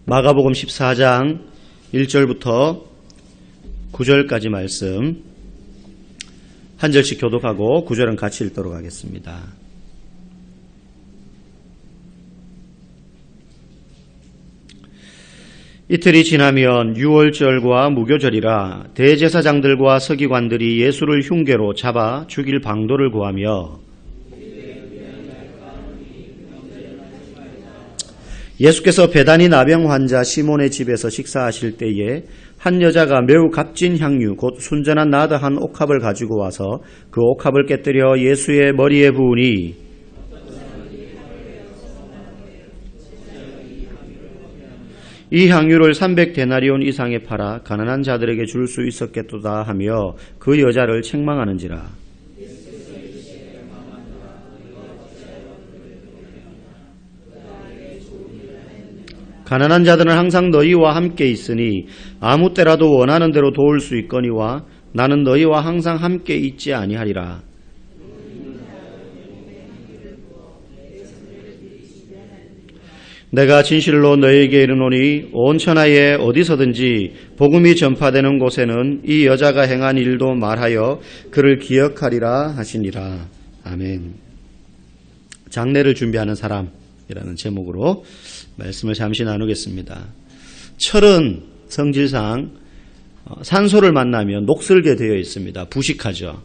마가복음 14장 1절부터 9절까지 말씀 한 절씩 교독하고 9절은 같이 읽도록 하겠습니다. 이틀이 지나면 유월절과 무교절이라 대제사장들과 서기관들이 예수를 흉계로 잡아 죽일 방도를 구하며 예수께서 베다니 나병 환자 시몬의 집에서 식사하실 때에 한 여자가 매우 값진 향유 곧 순전한 나드 한 옥합을 가지고 와서 그 옥합을 깨뜨려 예수의 머리에 부으니 이 향유를 300데나리온 이상에 팔아 가난한 자들에게 줄 수 있었겠도다 하며 그 여자를 책망하는지라. 가난한 자들은 항상 너희와 함께 있으니 아무 때라도 원하는 대로 도울 수 있거니와 나는 너희와 항상 함께 있지 아니하리라. 내가 진실로 너희에게 이르노니 온 천하에 어디서든지 복음이 전파되는 곳에는 이 여자가 행한 일도 말하여 그를 기억하리라 하시니라. 아멘. 장례를 준비하는 사람이라는 제목으로 말씀을 잠시 나누겠습니다. 철은 성질상 산소를 만나면 녹슬게 되어 있습니다. 부식하죠.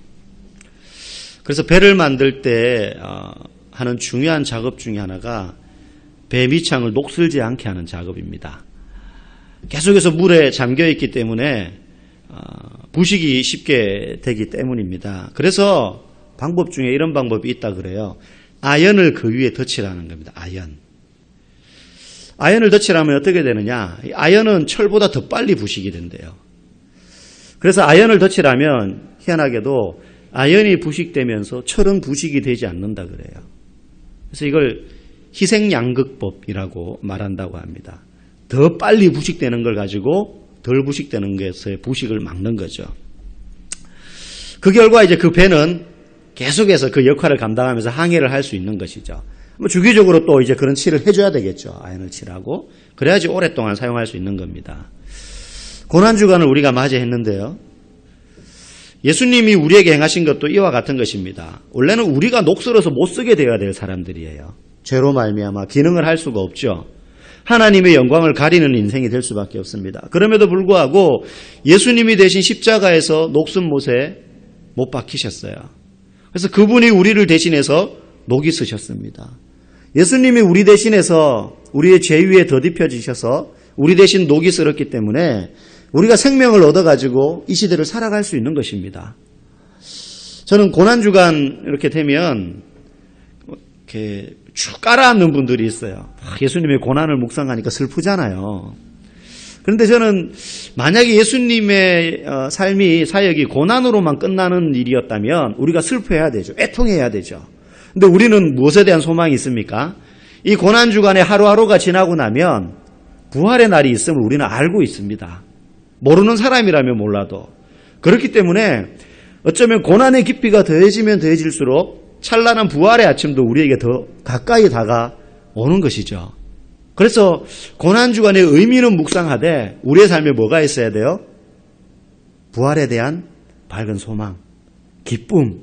그래서 배를 만들 때 하는 중요한 작업 중에 하나가 배 밑창을 녹슬지 않게 하는 작업입니다. 계속해서 물에 잠겨있기 때문에 부식이 쉽게 되기 때문입니다. 그래서 방법 중에 이런 방법이 있다 그래요. 아연을 그 위에 덧칠하는 겁니다. 아연을 덧칠하면 어떻게 되느냐. 아연은 철보다 더 빨리 부식이 된대요. 그래서 아연을 덧칠하면 희한하게도 아연이 부식되면서 철은 부식이 되지 않는다 그래요. 그래서 이걸 희생양극법이라고 말한다고 합니다. 더 빨리 부식되는 걸 가지고 덜 부식되는 것의 부식을 막는 거죠. 그 결과 이제 그 배는 계속해서 그 역할을 감당하면서 항해를 할 수 있는 것이죠. 주기적으로 또 이제 그런 칠을 해줘야 되겠죠. 아연을 칠하고. 그래야지 오랫동안 사용할 수 있는 겁니다. 고난주간을 우리가 맞이했는데요. 예수님이 우리에게 행하신 것도 이와 같은 것입니다. 원래는 우리가 녹슬어서 못 쓰게 되어야 될 사람들이에요. 죄로 말미암아 기능을 할 수가 없죠. 하나님의 영광을 가리는 인생이 될 수밖에 없습니다. 그럼에도 불구하고 예수님이 대신 십자가에서 녹슨 못에 못 박히셨어요. 그래서 그분이 우리를 대신해서 녹이 쓰셨습니다. 예수님이 우리 대신해서 우리의 죄 위에 덧입혀지셔서 우리 대신 녹이 쓸었기 때문에 우리가 생명을 얻어가지고 이 시대를 살아갈 수 있는 것입니다. 저는 고난주간 이렇게 되면 이렇게 쭉 깔아앉는 분들이 있어요. 예수님의 고난을 묵상하니까 슬프잖아요. 그런데 저는 만약에 예수님의 삶이 사역이 고난으로만 끝나는 일이었다면 우리가 슬퍼해야 되죠. 애통해야 되죠. 근데 우리는 무엇에 대한 소망이 있습니까? 이 고난주간의 하루하루가 지나고 나면 부활의 날이 있음을 우리는 알고 있습니다. 모르는 사람이라면 몰라도. 그렇기 때문에 어쩌면 고난의 깊이가 더해지면 더해질수록 찬란한 부활의 아침도 우리에게 더 가까이 다가오는 것이죠. 그래서 고난주간의 의미는 묵상하되 우리의 삶에 뭐가 있어야 돼요? 부활에 대한 밝은 소망, 기쁨,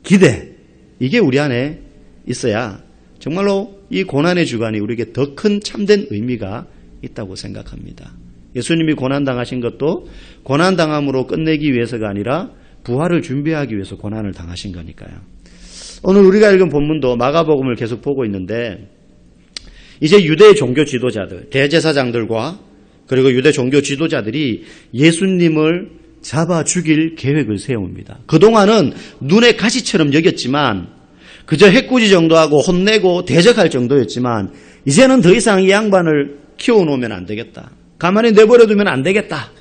기대, 이게 우리 안에 있어야 정말로 이 고난의 주간이 우리에게 더 큰 참된 의미가 있다고 생각합니다. 예수님이 고난당하신 것도 고난당함으로 끝내기 위해서가 아니라 부활을 준비하기 위해서 고난을 당하신 거니까요. 오늘 우리가 읽은 본문도 마가복음을 계속 보고 있는데 이제 유대 종교 지도자들, 대제사장들과 그리고 유대 종교 지도자들이 예수님을 잡아 죽일 계획을 세웁니다. 그동안은 눈에 가시처럼 여겼지만 그저 해꾸지 정도하고 혼내고 대적할 정도였지만 이제는 더 이상 이 양반을 키워놓으면 안 되겠다. 가만히 내버려두면 안 되겠다.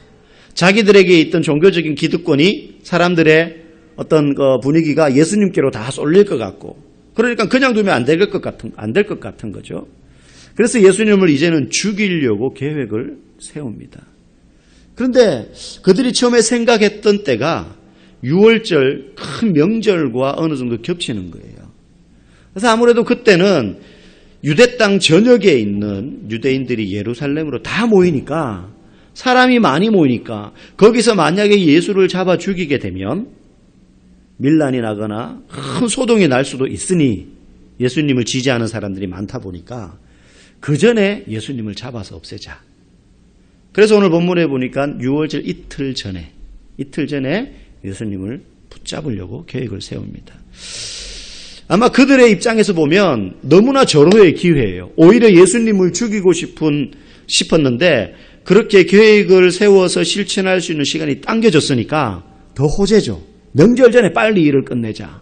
자기들에게 있던 종교적인 기득권이 사람들의 어떤 분위기가 예수님께로 다 쏠릴 것 같고 그러니까 그냥 두면 안 될 것 같은 거죠. 그래서 예수님을 이제는 죽이려고 계획을 세웁니다. 그런데 그들이 처음에 생각했던 때가 6월절 큰 명절과 어느 정도 겹치는 거예요. 그래서 아무래도 그때는 유대 땅 전역에 있는 유대인들이 예루살렘으로 다 모이니까, 사람이 많이 모이니까 거기서 만약에 예수를 잡아 죽이게 되면 밀란이 나거나 큰 소동이 날 수도 있으니 예수님을 지지하는 사람들이 많다 보니까 그 전에 예수님을 잡아서 없애자. 그래서 오늘 본문에 보니까 6월절 이틀 전에 예수님을 붙잡으려고 계획을 세웁니다. 아마 그들의 입장에서 보면 너무나 절호의 기회예요. 오히려 예수님을 죽이고 싶었는데 그렇게 계획을 세워서 실천할 수 있는 시간이 당겨졌으니까 더 호재죠. 명절 전에 빨리 일을 끝내자.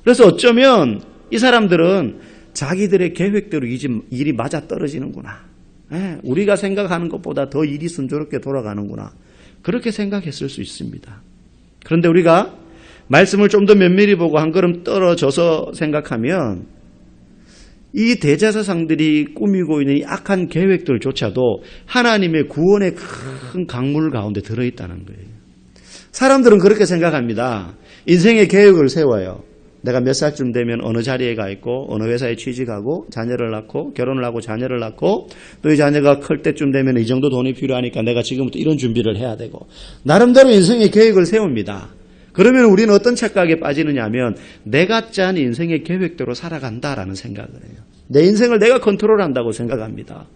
그래서 어쩌면 이 사람들은 자기들의 계획대로 일이 맞아 떨어지는구나. 우리가 생각하는 것보다 더 일이 순조롭게 돌아가는구나. 그렇게 생각했을 수 있습니다. 그런데 우리가 말씀을 좀 더 면밀히 보고 한 걸음 떨어져서 생각하면 이 대제사장들이 꾸미고 있는 이 악한 계획들조차도 하나님의 구원의 큰 강물 가운데 들어있다는 거예요. 사람들은 그렇게 생각합니다. 인생의 계획을 세워요. 내가 몇 살쯤 되면 어느 자리에 가 있고 어느 회사에 취직하고 자녀를 낳고 결혼을 하고 자녀를 낳고 또 이 자녀가 클 때쯤 되면 이 정도 돈이 필요하니까 내가 지금부터 이런 준비를 해야 되고 나름대로 인생의 계획을 세웁니다. 그러면 우리는 어떤 착각에 빠지느냐 하면 내가 짠 인생의 계획대로 살아간다라는 생각을 해요. 내 인생을 내가 컨트롤한다고 생각합니다.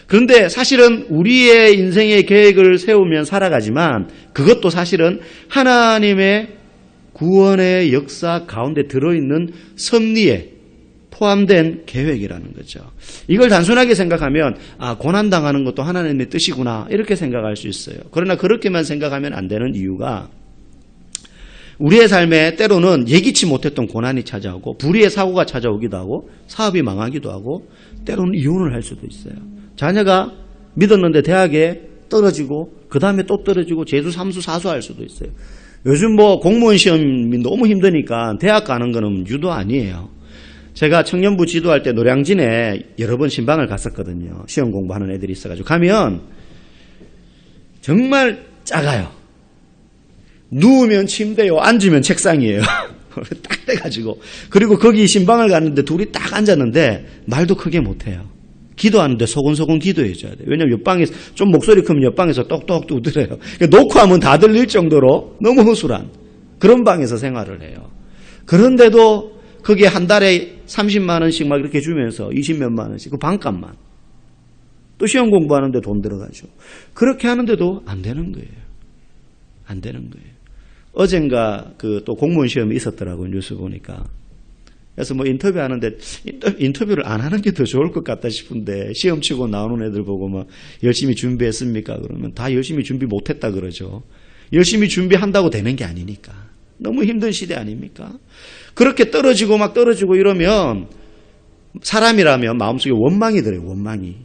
그런데 사실은 우리의 인생의 계획을 세우면 살아가지만 그것도 사실은 하나님의 구원의 역사 가운데 들어있는 섭리에 포함된 계획이라는 거죠. 이걸 단순하게 생각하면 고난당하는 것도 하나님의 뜻이구나 이렇게 생각할 수 있어요. 그러나 그렇게만 생각하면 안 되는 이유가 우리의 삶에 때로는 예기치 못했던 고난이 찾아오고 불의의 사고가 찾아오기도 하고 사업이 망하기도 하고 때로는 이혼을 할 수도 있어요. 자녀가 믿었는데 대학에 떨어지고 그 다음에 또 떨어지고 재수 3수 4수 할 수도 있어요. 요즘 공무원 시험이 너무 힘드니까 대학 가는 거는 유도 아니에요. 제가 청년부 지도할 때 노량진에 여러 번 신방을 갔었거든요. 시험 공부하는 애들이 있어가지고 가면 정말 작아요. 누우면 침대요, 앉으면 책상이에요. 딱 돼가지고. 그리고 거기 신방을 갔는데 둘이 딱 앉았는데 말도 크게 못해요. 기도하는데 소곤소곤 기도해줘야 돼요. 왜냐면 옆방에서 좀 목소리 크면 옆방에서 똑똑 두드려요. 놓고 하면 다 들릴 정도로 너무 허술한 그런 방에서 생활을 해요. 그런데도 거기에 한 달에 30만 원씩 막 이렇게 주면서 20몇만 원씩 그 방값만. 또 시험 공부하는데 돈 들어가죠. 그렇게 하는데도 안 되는 거예요. 안 되는 거예요. 어젠가 또 공무원 시험이 있었더라고요. 뉴스 보니까. 그래서 인터뷰하는데 인터뷰를 안 하는 게 더 좋을 것 같다 싶은데 시험 치고 나오는 애들 보고 열심히 준비했습니까? 그러면 다 열심히 준비 못했다 그러죠. 열심히 준비한다고 되는 게 아니니까. 너무 힘든 시대 아닙니까? 그렇게 떨어지고 이러면 사람이라면 마음속에 원망이 들어요. 원망이.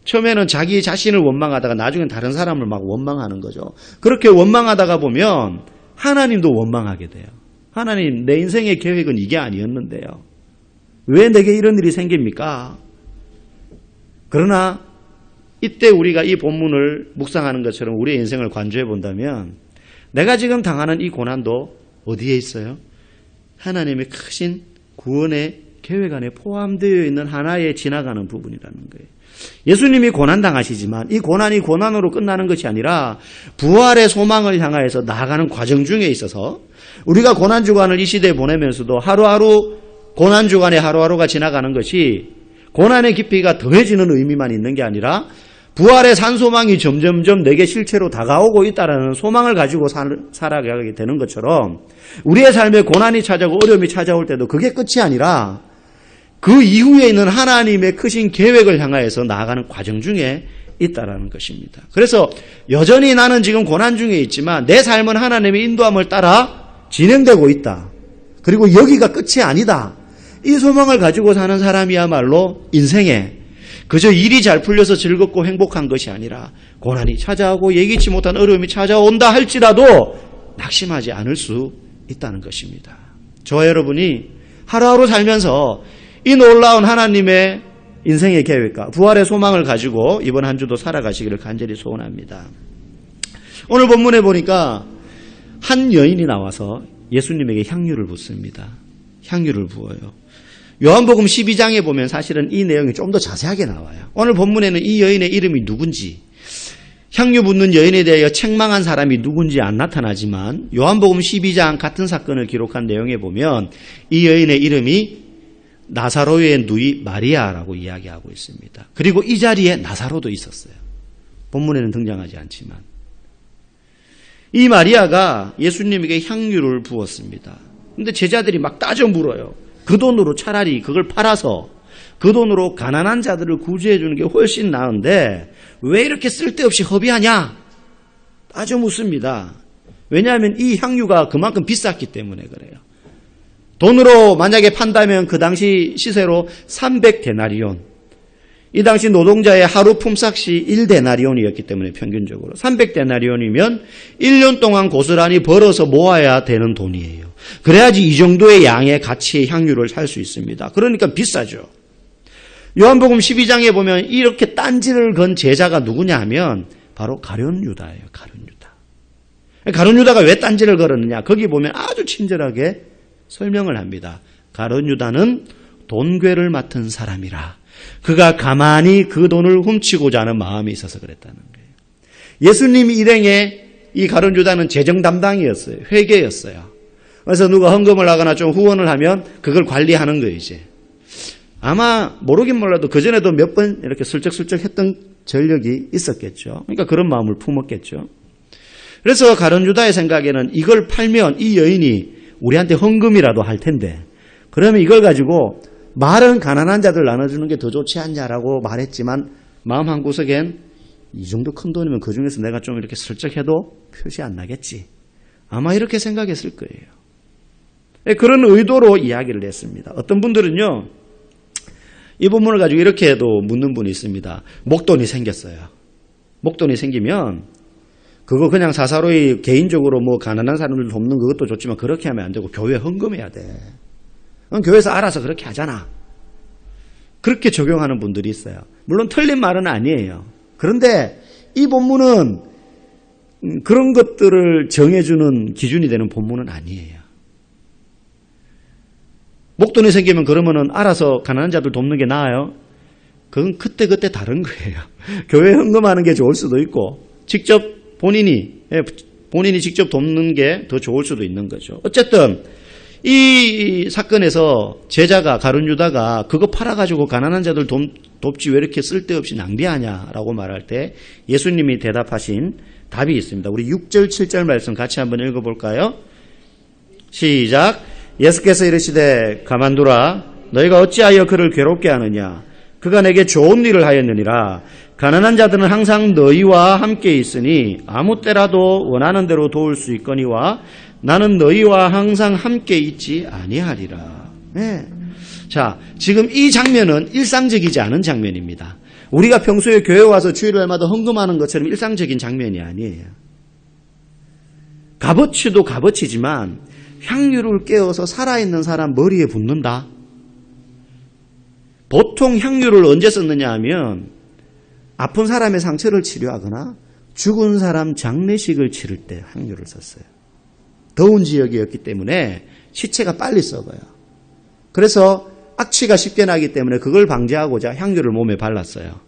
처음에는 자기 자신을 원망하다가 나중엔 다른 사람을 막 원망하는 거죠. 그렇게 원망하다가 보면 하나님도 원망하게 돼요. 하나님, 내 인생의 계획은 이게 아니었는데요. 왜 내게 이런 일이 생깁니까? 그러나 이때 우리가 이 본문을 묵상하는 것처럼 우리의 인생을 관조해 본다면 내가 지금 당하는 이 고난도 어디에 있어요? 하나님의 크신 구원의 계획 안에 포함되어 있는 하나의 지나가는 부분이라는 거예요. 예수님이 고난당하시지만 이 고난이 고난으로 끝나는 것이 아니라 부활의 소망을 향하여서 나아가는 과정 중에 있어서 우리가 고난주간을 이 시대에 보내면서도 하루하루 고난주간의 하루하루가 지나가는 것이 고난의 깊이가 더해지는 의미만 있는 게 아니라 부활의 산소망이 점점점 내게 실체로 다가오고 있다는 소망을 가지고 살아가게 되는 것처럼 우리의 삶에 고난이 찾아오고 어려움이 찾아올 때도 그게 끝이 아니라 그 이후에 있는 하나님의 크신 계획을 향하여서 나아가는 과정 중에 있다라는 것입니다. 그래서 여전히 나는 지금 고난 중에 있지만 내 삶은 하나님의 인도함을 따라 진행되고 있다. 그리고 여기가 끝이 아니다. 이 소망을 가지고 사는 사람이야말로 인생에 그저 일이 잘 풀려서 즐겁고 행복한 것이 아니라 고난이 찾아오고 예기치 못한 어려움이 찾아온다 할지라도 낙심하지 않을 수 있다는 것입니다. 저와 여러분이 하루하루 살면서 이 놀라운 하나님의 인생의 계획과 부활의 소망을 가지고 이번 한 주도 살아가시기를 간절히 소원합니다. 오늘 본문에 보니까 한 여인이 나와서 예수님에게 향유를 붓습니다. 향유를 부어요. 요한복음 12장에 보면 사실은 이 내용이 좀 더 자세하게 나와요. 오늘 본문에는 이 여인의 이름이 누군지, 향유 붓는 여인에 대하여 책망한 사람이 누군지 안 나타나지만 요한복음 12장 같은 사건을 기록한 내용에 보면 이 여인의 이름이 나사로의 누이 마리아라고 이야기하고 있습니다. 그리고 이 자리에 나사로도 있었어요. 본문에는 등장하지 않지만. 이 마리아가 예수님에게 향유를 부었습니다. 근데 제자들이 막 따져 물어요. 그 돈으로 차라리 그걸 팔아서 그 돈으로 가난한 자들을 구제해 주는 게 훨씬 나은데 왜 이렇게 쓸데없이 허비하냐? 따져 묻습니다. 왜냐하면 이 향유가 그만큼 비쌌기 때문에 그래요. 돈으로 만약에 판다면 그 당시 시세로 300데나리온. 이 당시 노동자의 하루 품삯이 1데나리온이었기 때문에 평균적으로 300데나리온이면 1년 동안 고스란히 벌어서 모아야 되는 돈이에요. 그래야지 이 정도의 양의 가치의 향유를 살 수 있습니다. 그러니까 비싸죠. 요한복음 12장에 보면 이렇게 딴지를 건 제자가 누구냐 하면 바로 가룟 유다예요. 가룟 유다. 가룟 유다가 왜 딴지를 걸었느냐? 거기 보면 아주 친절하게 설명을 합니다. 가룟 유다는 돈괴를 맡은 사람이라. 그가 가만히 그 돈을 훔치고자 하는 마음이 있어서 그랬다는 거예요. 예수님 일행의 이 가룟 유다는 재정 담당이었어요. 회계였어요. 그래서 누가 헌금을 하거나 좀 후원을 하면 그걸 관리하는 거예요, 이제. 아마 모르긴 몰라도 그전에도 몇 번 이렇게 슬쩍슬쩍 했던 전력이 있었겠죠. 그러니까 그런 마음을 품었겠죠. 그래서 가룟 유다의 생각에는 이걸 팔면 이 여인이 우리한테 헌금이라도 할 텐데 그러면 이걸 가지고 말은 가난한 자들 나눠주는 게 더 좋지 않냐라고 말했지만 마음 한구석엔 이 정도 큰 돈이면 그중에서 내가 좀 이렇게 슬쩍 해도 표시 안 나겠지. 아마 이렇게 생각했을 거예요. 그런 의도로 이야기를 했습니다. 어떤 분들은요. 이 부분을 가지고 이렇게도 묻는 분이 있습니다. 목돈이 생겼어요. 목돈이 생기면 그거 그냥 사사로이 개인적으로 뭐 가난한 사람들 돕는 그것도 좋지만 그렇게 하면 안 되고 교회 헌금해야 돼. 교회에서 알아서 그렇게 하잖아. 그렇게 적용하는 분들이 있어요. 물론 틀린 말은 아니에요. 그런데 이 본문은 그런 것들을 정해주는 기준이 되는 본문은 아니에요. 목돈이 생기면 그러면은 알아서 가난한 자들 돕는 게 나아요? 그건 그때그때 다른 거예요. 교회 헌금하는 게 좋을 수도 있고 직접 본인이 직접 돕는 게 더 좋을 수도 있는 거죠. 어쨌든 이 사건에서 제자가 가룟 유다가 그거 팔아가지고 가난한 자들 돕지 왜 이렇게 쓸데없이 낭비하냐라고 말할 때 예수님이 대답하신 답이 있습니다. 우리 6절 7절 말씀 같이 한번 읽어볼까요? 시작. 예수께서 이르시되 가만두라 너희가 어찌하여 그를 괴롭게 하느냐 그가 내게 좋은 일을 하였느니라 가난한 자들은 항상 너희와 함께 있으니 아무 때라도 원하는 대로 도울 수 있거니와 나는 너희와 항상 함께 있지 아니하리라. 네. 자, 지금 이 장면은 일상적이지 않은 장면입니다. 우리가 평소에 교회 와서 주일날마다 헌금하는 것처럼 일상적인 장면이 아니에요. 값어치도 값어치지만 향유를 깨어서 살아있는 사람 머리에 붓는다. 보통 향유를 언제 썼느냐 하면 아픈 사람의 상처를 치료하거나 죽은 사람 장례식을 치를 때 향유를 썼어요. 더운 지역이었기 때문에 시체가 빨리 썩어요. 그래서 악취가 쉽게 나기 때문에 그걸 방지하고자 향유를 몸에 발랐어요.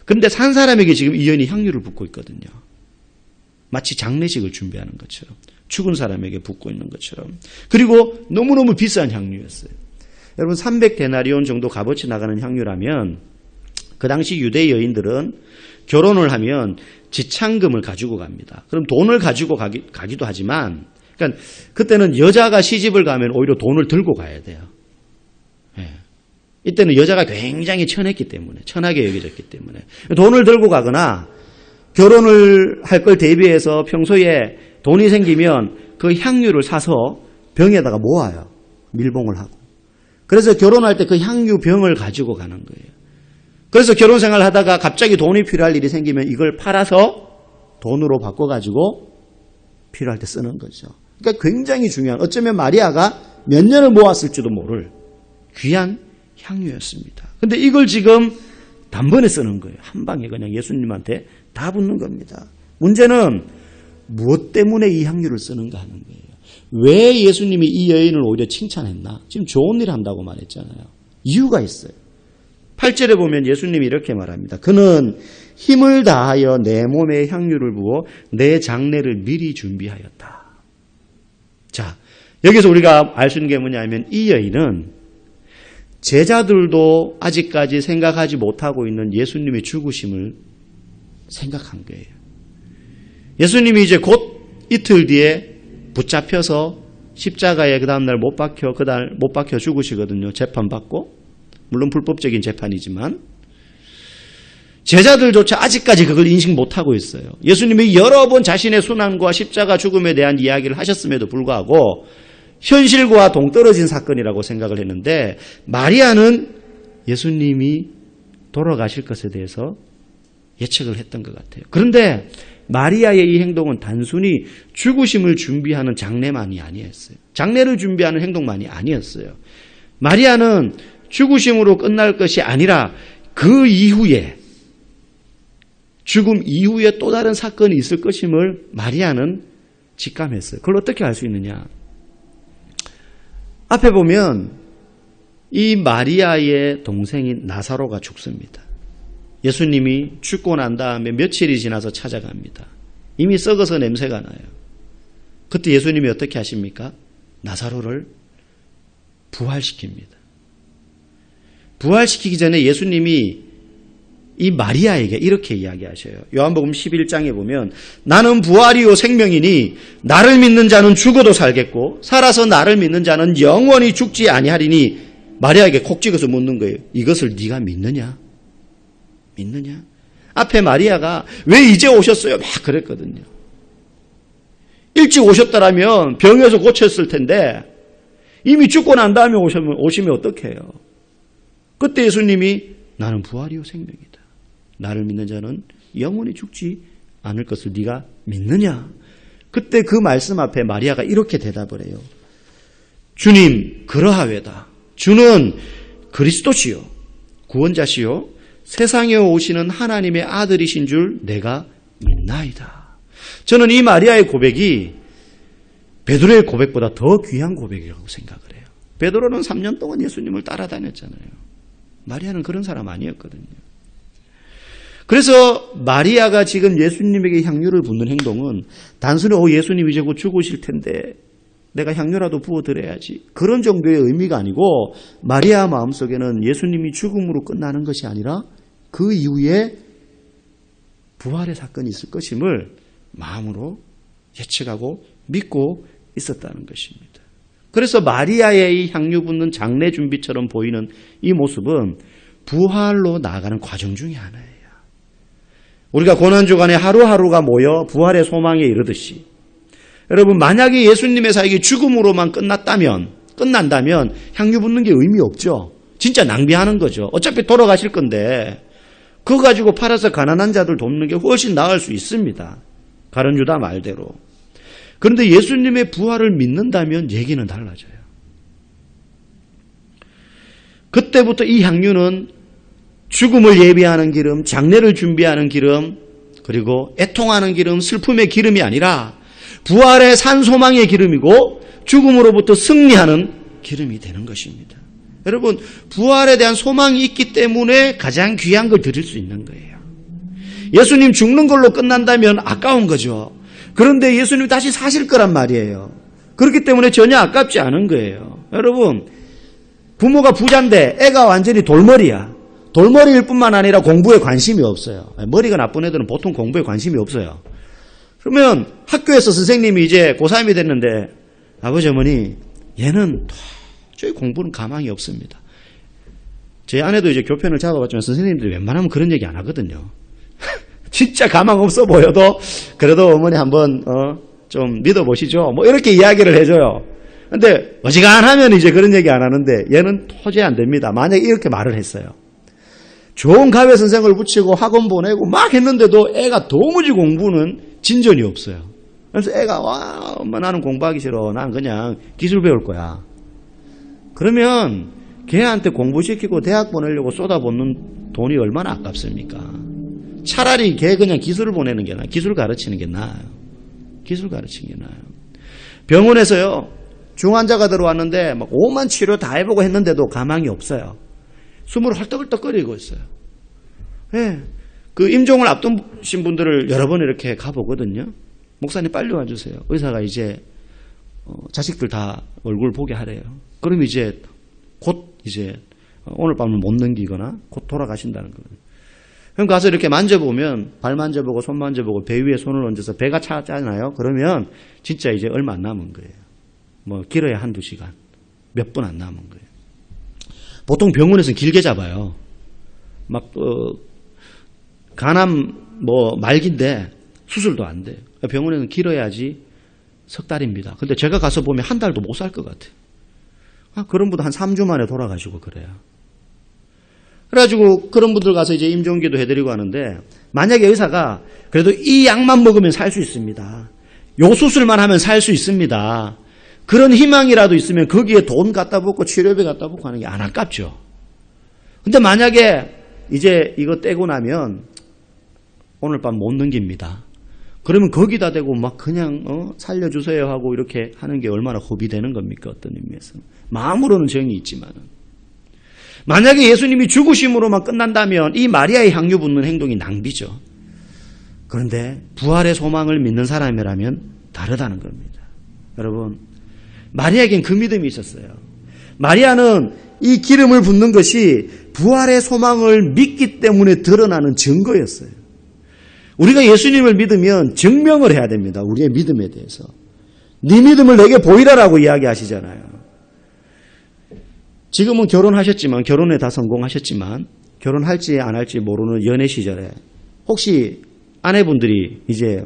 그런데 산 사람에게 지금 이 여인이 향유를 붓고 있거든요. 마치 장례식을 준비하는 것처럼 죽은 사람에게 붓고 있는 것처럼. 그리고 너무너무 비싼 향유였어요. 여러분 300데나리온 정도 값어치 나가는 향유라면 그 당시 유대 여인들은 결혼을 하면 지창금을 가지고 갑니다. 그럼 돈을 가지고 가기도 하지만 그러니까 그때는 여자가 시집을 가면 오히려 돈을 들고 가야 돼요. 네. 이때는 여자가 굉장히 천하게 여겨졌기 때문에 돈을 들고 가거나 결혼을 할 걸 대비해서 평소에 돈이 생기면 그 향유를 사서 병에다가 모아요. 밀봉을 하고. 그래서 결혼할 때 그 향유 병을 가지고 가는 거예요. 그래서 결혼 생활을 하다가 갑자기 돈이 필요할 일이 생기면 이걸 팔아서 돈으로 바꿔가지고 필요할 때 쓰는 거죠. 그러니까 굉장히 중요한, 어쩌면 마리아가 몇 년을 모았을지도 모를 귀한 향유였습니다. 근데 이걸 지금 단번에 쓰는 거예요. 한 방에 그냥 예수님한테 다 붓는 겁니다. 문제는 무엇 때문에 이 향유를 쓰는가 하는 거예요. 왜 예수님이 이 여인을 오히려 칭찬했나? 지금 좋은 일 한다고 말했잖아요. 이유가 있어요. 8절에 보면 예수님이 이렇게 말합니다. 그는 힘을 다하여 내 몸에 향유를 부어 내 장례를 미리 준비하였다. 자, 여기서 우리가 알 수 있는 게 뭐냐면 이 여인은 제자들도 아직까지 생각하지 못하고 있는 예수님의 죽으심을 생각한 거예요. 예수님이 이제 곧 이틀 뒤에 붙잡혀서 십자가에 그 다음날 못 박혀 죽으시거든요. 재판받고. 물론 불법적인 재판이지만 제자들조차 아직까지 그걸 인식 못하고 있어요. 예수님이 여러 번 자신의 순환과 십자가 죽음에 대한 이야기를 하셨음에도 불구하고 현실과 동떨어진 사건이라고 생각을 했는데 마리아는 예수님이 돌아가실 것에 대해서 예측을 했던 것 같아요. 그런데 마리아의 이 행동은 단순히 죽으심을 준비하는 장례만이 아니었어요. 장례를 준비하는 행동만이 아니었어요. 마리아는 죽으심으로 끝날 것이 아니라 그 이후에 죽음 이후에 또 다른 사건이 있을 것임을 마리아는 직감했어요. 그걸 어떻게 알 수 있느냐? 앞에 보면 이 마리아의 동생인 나사로가 죽습니다. 예수님이 죽고 난 다음에 며칠이 지나서 찾아갑니다. 이미 썩어서 냄새가 나요. 그때 예수님이 어떻게 하십니까? 나사로를 부활시킵니다. 부활시키기 전에 예수님이 이 마리아에게 이렇게 이야기하셔요. 요한복음 11장에 보면 나는 부활이요 생명이니 나를 믿는 자는 죽어도 살겠고 살아서 나를 믿는 자는 영원히 죽지 아니하리니 마리아에게 콕 찍어서 묻는 거예요. 이것을 네가 믿느냐? 믿느냐? 앞에 마리아가 왜 이제 오셨어요? 막 그랬거든요. 일찍 오셨더라면 병에서 고쳤을 텐데 이미 죽고 난 다음에 오시면 어떡해요? 그때 예수님이 나는 부활이요 생명이다. 나를 믿는 자는 영원히 죽지 않을 것을 네가 믿느냐? 그때 그 말씀 앞에 마리아가 이렇게 대답을 해요. 주님 그러하외다. 주는 그리스도시요 구원자시요 세상에 오시는 하나님의 아들이신 줄 내가 믿나이다. 저는 이 마리아의 고백이 베드로의 고백보다 더 귀한 고백이라고 생각을 해요. 베드로는 3년 동안 예수님을 따라다녔잖아요. 마리아는 그런 사람 아니었거든요. 그래서 마리아가 지금 예수님에게 향유를 붓는 행동은 단순히 예수님 이제 곧 죽으실 텐데 내가 향유라도 부어드려야지 그런 정도의 의미가 아니고 마리아 마음속에는 예수님이 죽음으로 끝나는 것이 아니라 그 이후에 부활의 사건이 있을 것임을 마음으로 예측하고 믿고 있었다는 것입니다. 그래서 마리아의 이 향유 붓는 장례 준비처럼 보이는 이 모습은 부활로 나아가는 과정 중에 하나예요. 우리가 고난주간에 하루하루가 모여 부활의 소망에 이르듯이 여러분 만약에 예수님의 사역이 죽음으로만 끝난다면 향유 붓는 게 의미 없죠. 진짜 낭비하는 거죠. 어차피 돌아가실 건데 그거 가지고 팔아서 가난한 자들 돕는 게 훨씬 나을 수 있습니다. 가룟 유다 말대로. 그런데 예수님의 부활을 믿는다면 얘기는 달라져요. 그때부터 이 향유는 죽음을 예비하는 기름, 장례를 준비하는 기름, 그리고 애통하는 기름, 슬픔의 기름이 아니라 부활의 산 소망의 기름이고 죽음으로부터 승리하는 기름이 되는 것입니다. 여러분, 부활에 대한 소망이 있기 때문에 가장 귀한 걸 드릴 수 있는 거예요. 예수님 죽는 걸로 끝난다면 아까운 거죠. 그런데 예수님이 다시 사실 거란 말이에요. 그렇기 때문에 전혀 아깝지 않은 거예요. 여러분, 부모가 부자인데 애가 완전히 돌머리야. 돌머리일 뿐만 아니라 공부에 관심이 없어요. 머리가 나쁜 애들은 보통 공부에 관심이 없어요. 그러면 학교에서 선생님이 이제 고3이 됐는데 아버지 어머니 얘는 도저히 공부는 가망이 없습니다. 제 아내도 이제 교편을 잡아봤지만 선생님들이 웬만하면 그런 얘기 안 하거든요. 진짜 가망 없어 보여도 그래도 어머니 한번 좀 믿어보시죠. 뭐 이렇게 이야기를 해줘요. 근데 어지간하면 이제 그런 얘기 안 하는데 얘는 도저히 안 됩니다. 만약에 이렇게 말을 했어요. 좋은 가외 선생을 붙이고 학원 보내고 막 했는데도 애가 도무지 공부는 진전이 없어요. 그래서 애가 엄마 나는 공부하기 싫어. 난 그냥 기술 배울 거야. 그러면 걔한테 공부시키고 대학 보내려고 쏟아붓는 돈이 얼마나 아깝습니까? 차라리 걔 그냥 기술을 보내는 게 나아요. 기술 가르치는 게 나아요. 기술 가르치는 게 나아요. 병원에서요, 중환자가 들어왔는데 막 오만 치료 다 해보고 했는데도 가망이 없어요. 숨을 헐떡헐떡거리고 있어요. 예. 그 임종을 앞두신 분들을 여러 번 이렇게 가보거든요. 목사님 빨리 와주세요. 의사가 이제 자식들 다 얼굴 보게 하래요. 그럼 이제 곧 이제 오늘 밤을 못 넘기거나 곧 돌아가신다는 거예요. 그럼 가서 이렇게 만져보면 발 만져보고 손 만져보고 배 위에 손을 얹어서 배가 차잖아요. 그러면 진짜 이제 얼마 안 남은 거예요. 뭐 길어야 한두 시간, 몇 분 안 남은 거예요. 보통 병원에서는 길게 잡아요. 막 간암 뭐 말기인데 수술도 안 돼요. 병원에는 길어야지 석 달입니다. 근데 제가 가서 보면 한 달도 못 살 것 같아요. 그런 분도 한 3주 만에 돌아가시고 그래요. 그래가지고 그런 분들 가서 이제 임종기도 해드리고 하는데, 만약에 의사가 그래도 이 약만 먹으면 살 수 있습니다, 요 수술만 하면 살 수 있습니다, 그런 희망이라도 있으면 거기에 돈 갖다 붓고 치료비 갖다 붓고 하는 게 안 아깝죠. 근데 만약에 이제 이거 떼고 나면 오늘 밤 못 넘깁니다, 그러면 거기다 대고 막 그냥 살려주세요 하고 이렇게 하는 게 얼마나 허비되는 겁니까? 어떤 의미에서는. 마음으로는 정이 있지만은. 만약에 예수님이 죽으심으로만 끝난다면 이 마리아의 향유 붓는 행동이 낭비죠. 그런데 부활의 소망을 믿는 사람이라면 다르다는 겁니다. 여러분, 마리아에겐 그 믿음이 있었어요. 마리아는 이 기름을 붓는 것이 부활의 소망을 믿기 때문에 드러나는 증거였어요. 우리가 예수님을 믿으면 증명을 해야 됩니다. 우리의 믿음에 대해서. 네 믿음을 내게 보이라라고 이야기하시잖아요. 지금은 결혼하셨지만, 결혼에 다 성공하셨지만, 결혼할지 안 할지 모르는 연애 시절에 혹시 아내분들이 이제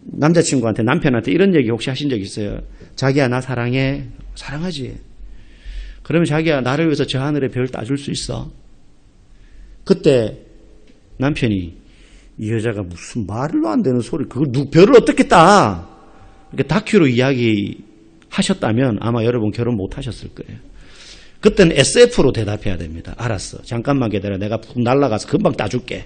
남자친구한테, 남편한테 이런 얘기 혹시 하신 적 있어요? 자기야, 나 사랑해. 사랑하지. 그러면 자기야, 나를 위해서 저 하늘에 별 따줄 수 있어? 그때 남편이, 이 여자가 무슨 말로 안 되는 소리, 그걸 별을 어떻게 따? 이렇게 다큐로 이야기하셨다면 아마 여러분 결혼 못 하셨을 거예요. 그때는 SF로 대답해야 됩니다. 알았어. 잠깐만 기다려. 내가 푹 날아가서 금방 따줄게.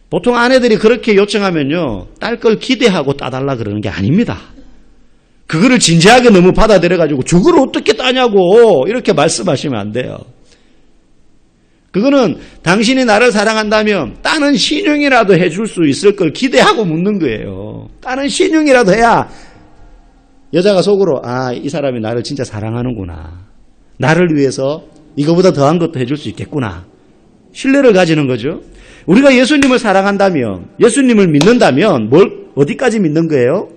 보통 아내들이 그렇게 요청하면요, 딸 걸 기대하고 따달라 그러는 게 아닙니다. 그거를 진지하게 너무 받아들여가지고 저걸 어떻게 따냐고 이렇게 말씀하시면 안 돼요. 그거는 당신이 나를 사랑한다면 따는 신용이라도 해줄 수 있을 걸 기대하고 묻는 거예요. 따는 신용이라도 해야 여자가 속으로, 아, 이 사람이 나를 진짜 사랑하는구나, 나를 위해서 이거보다 더한 것도 해줄 수 있겠구나, 신뢰를 가지는 거죠. 우리가 예수님을 사랑한다면, 예수님을 믿는다면 어디까지 믿는 거예요?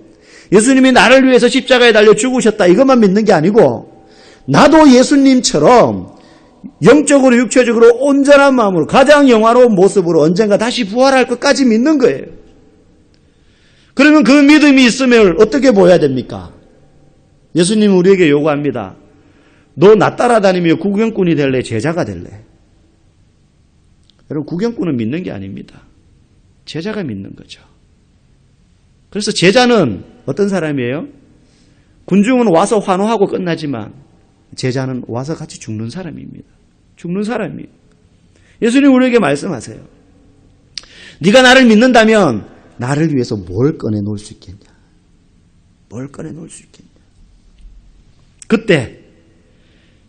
예수님이 나를 위해서 십자가에 달려 죽으셨다 이것만 믿는 게 아니고, 나도 예수님처럼 영적으로 육체적으로 온전한 마음으로 가장 영화로운 모습으로 언젠가 다시 부활할 것까지 믿는 거예요. 그러면 그 믿음이 있으면 어떻게 보여야 됩니까? 예수님은 우리에게 요구합니다. 너 나 따라다니며 구경꾼이 될래? 제자가 될래? 여러분, 구경꾼은 믿는 게 아닙니다. 제자가 믿는 거죠. 그래서 제자는 어떤 사람이에요? 군중은 와서 환호하고 끝나지만 제자는 와서 같이 죽는 사람입니다. 죽는 사람이에요. 예수님 우리에게 말씀하세요. 네가 나를 믿는다면 나를 위해서 뭘 꺼내놓을 수 있겠냐? 뭘 꺼내놓을 수 있겠냐? 그때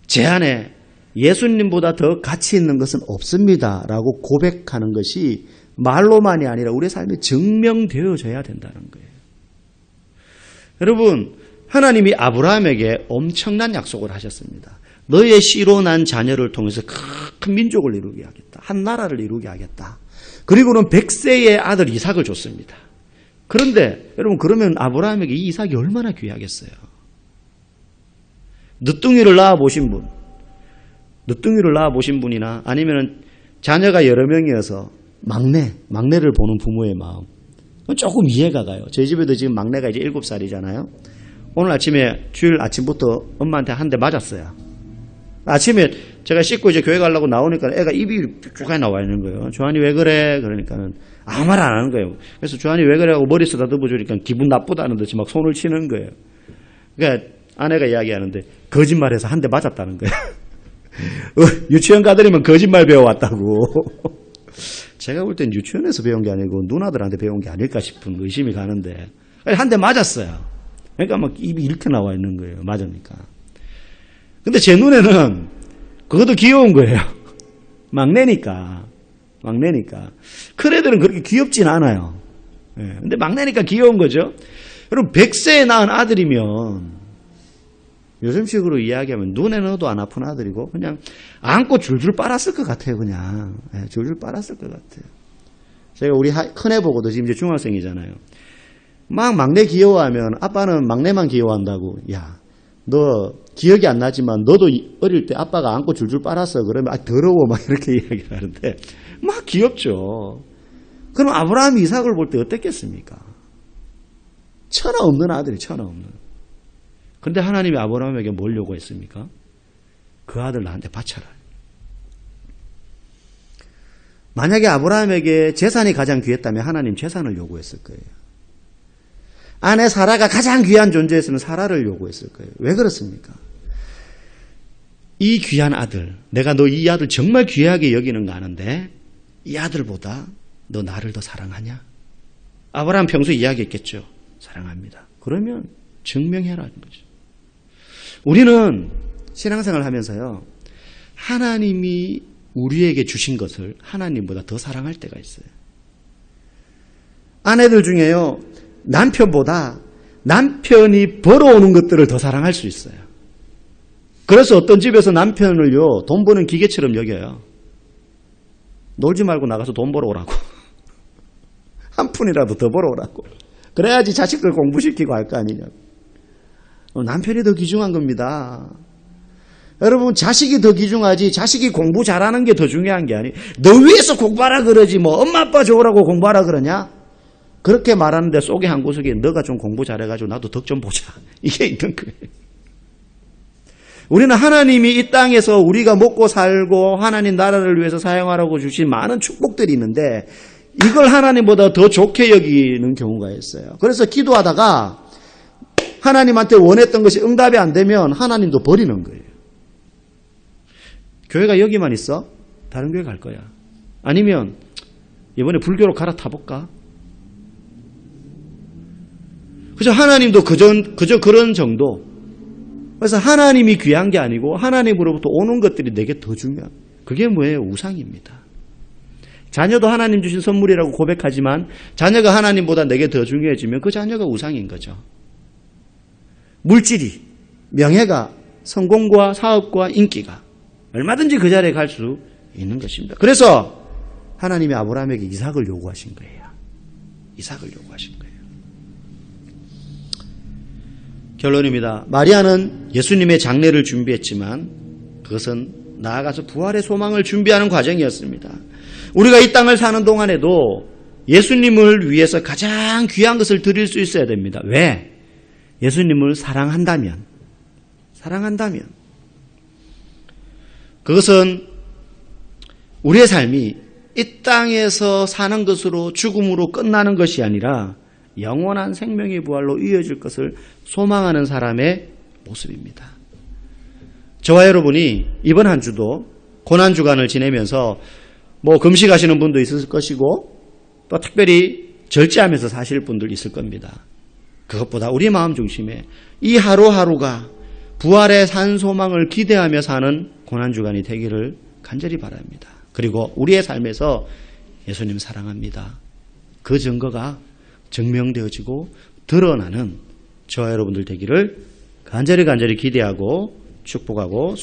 제 안에 예수님보다 더 가치 있는 것은 없습니다 라고 고백하는 것이 말로만이 아니라 우리의 삶에 증명되어져야 된다는 거예요. 여러분, 하나님이 아브라함에게 엄청난 약속을 하셨습니다. 너의 씨로 난 자녀를 통해서 큰 민족을 이루게 하겠다. 한 나라를 이루게 하겠다. 그리고는 100세의 아들 이삭을 줬습니다. 그런데 여러분, 그러면 아브라함에게 이 이삭이 얼마나 귀하겠어요? 늦둥이를 낳아보신 분, 늦둥이를 낳아보신 분이나 아니면 자녀가 여러 명이어서 막내를 보는 부모의 마음, 조금 이해가 가요. 저희 집에도 지금 막내가 이제 7살이잖아요. 오늘 아침에 주일 아침부터 엄마한테 한 대 맞았어요. 아침에 제가 씻고 이제 교회 가려고 나오니까 애가 입이 쭉쭉 나와 있는 거예요. 조한이 왜 그래? 그러니까는 아무 말 안 하는 거예요. 그래서 조한이 왜 그래? 하고 머리 쓰다듬어 주니까 기분 나쁘다는 듯이 막 손을 치는 거예요. 그러니까 아내가 이야기하는데 거짓말해서 한 대 맞았다는 거예요. 유치원 가더니면 거짓말 배워왔다고. 제가 볼 땐 유치원에서 배운 게 아니고 누나들한테 배운 게 아닐까 싶은 의심이 가는데 한 대 맞았어요. 그러니까 막 입이 이렇게 나와 있는 거예요. 맞으니까. 근데 제 눈에는 그것도 귀여운 거예요. 막내니까. 큰 애들은 그렇게 귀엽진 않아요. 근데 막내니까 귀여운 거죠. 여러분 100세에 낳은 아들이면 요즘식으로 이야기하면 눈에 넣어도 안 아픈 아들이고 그냥 안고 줄줄 빨았을 것 같아요. 그냥 줄줄 빨았을 것 같아요. 제가 우리 큰애 보고도 지금 이제 중학생이잖아요. 막 막내 귀여워하면 아빠는 막내만 귀여워한다고. 야, 너 기억이 안 나지만 너도 어릴 때 아빠가 안고 줄줄 빨았어. 그러면 더러워 막 이렇게 이야기를 하는데 막 귀엽죠. 그럼 아브라함이 이삭을 볼 때 어땠겠습니까? 천하 없는 아들이 천하 없는. 그런데 하나님이 아브라함에게 뭘 요구했습니까? 그 아들 나한테 바쳐라. 만약에 아브라함에게 재산이 가장 귀했다면 하나님 재산을 요구했을 거예요. 아내 사라가 가장 귀한 존재였으면 사라를 요구했을 거예요. 왜 그렇습니까? 이 귀한 아들, 내가 너 이 아들 정말 귀하게 여기는 거 아는데 이 아들보다 너 나를 더 사랑하냐? 아브라함 평소에 이야기했겠죠. 사랑합니다. 그러면 증명해라는 거죠. 우리는 신앙생활을 하면서요. 하나님이 우리에게 주신 것을 하나님보다 더 사랑할 때가 있어요. 아내들 중에요. 남편보다 남편이 벌어오는 것들을 더 사랑할 수 있어요. 그래서 어떤 집에서 남편을요. 돈 버는 기계처럼 여겨요. 놀지 말고 나가서 돈 벌어오라고. 한 푼이라도 더 벌어오라고. 그래야지 자식들 공부시키고 할 거 아니냐고. 남편이 더 귀중한 겁니다. 여러분 자식이 더 귀중하지 자식이 공부 잘하는 게 더 중요한 게 아니. 너 위해서 공부하라 그러지 뭐 엄마 아빠 좋으라고 공부하라 그러냐? 그렇게 말하는데 속에 한 구석에 너가 좀 공부 잘해가지고 나도 덕 좀 보자. 이게 있는 거예요. 우리는 하나님이 이 땅에서 우리가 먹고 살고 하나님 나라를 위해서 사용하라고 주신 많은 축복들이 있는데 이걸 하나님보다 더 좋게 여기는 경우가 있어요. 그래서 기도하다가 하나님한테 원했던 것이 응답이 안 되면 하나님도 버리는 거예요. 교회가 여기만 있어? 다른 교회 갈 거야. 아니면 이번에 불교로 갈아타볼까? 그저 하나님도 그저 그런 정도. 그래서 하나님이 귀한 게 아니고 하나님으로부터 오는 것들이 내게 더 중요한. 그게 뭐예요? 우상입니다. 자녀도 하나님 주신 선물이라고 고백하지만 자녀가 하나님보다 내게 더 중요해지면 그 자녀가 우상인 거죠. 물질이, 명예가, 성공과 사업과 인기가 얼마든지 그 자리에 갈 수 있는 것입니다. 그래서 하나님이 아브라함에게 이삭을 요구하신 거예요. 이삭을 요구하신 거예요. 결론입니다. 마리아는 예수님의 장례를 준비했지만 그것은 나아가서 부활의 소망을 준비하는 과정이었습니다. 우리가 이 땅을 사는 동안에도 예수님을 위해서 가장 귀한 것을 드릴 수 있어야 됩니다. 왜? 예수님을 사랑한다면. 그것은 우리의 삶이 이 땅에서 사는 것으로 죽음으로 끝나는 것이 아니라 영원한 생명의 부활로 이어질 것을 소망하는 사람의 모습입니다. 저와 여러분이 이번 한 주도 고난주간을 지내면서 금식하시는 분도 있을 것이고 또 특별히 절제하면서 사실 분들 있을 겁니다. 그것보다 우리 마음 중심에 이 하루하루가 부활의 산 소망을 기대하며 사는 고난주간이 되기를 간절히 바랍니다. 그리고 우리의 삶에서 예수님 사랑합니다. 그 증거가 증명되어지고 드러나는 저와 여러분들 되기를 간절히 기대하고 축복하고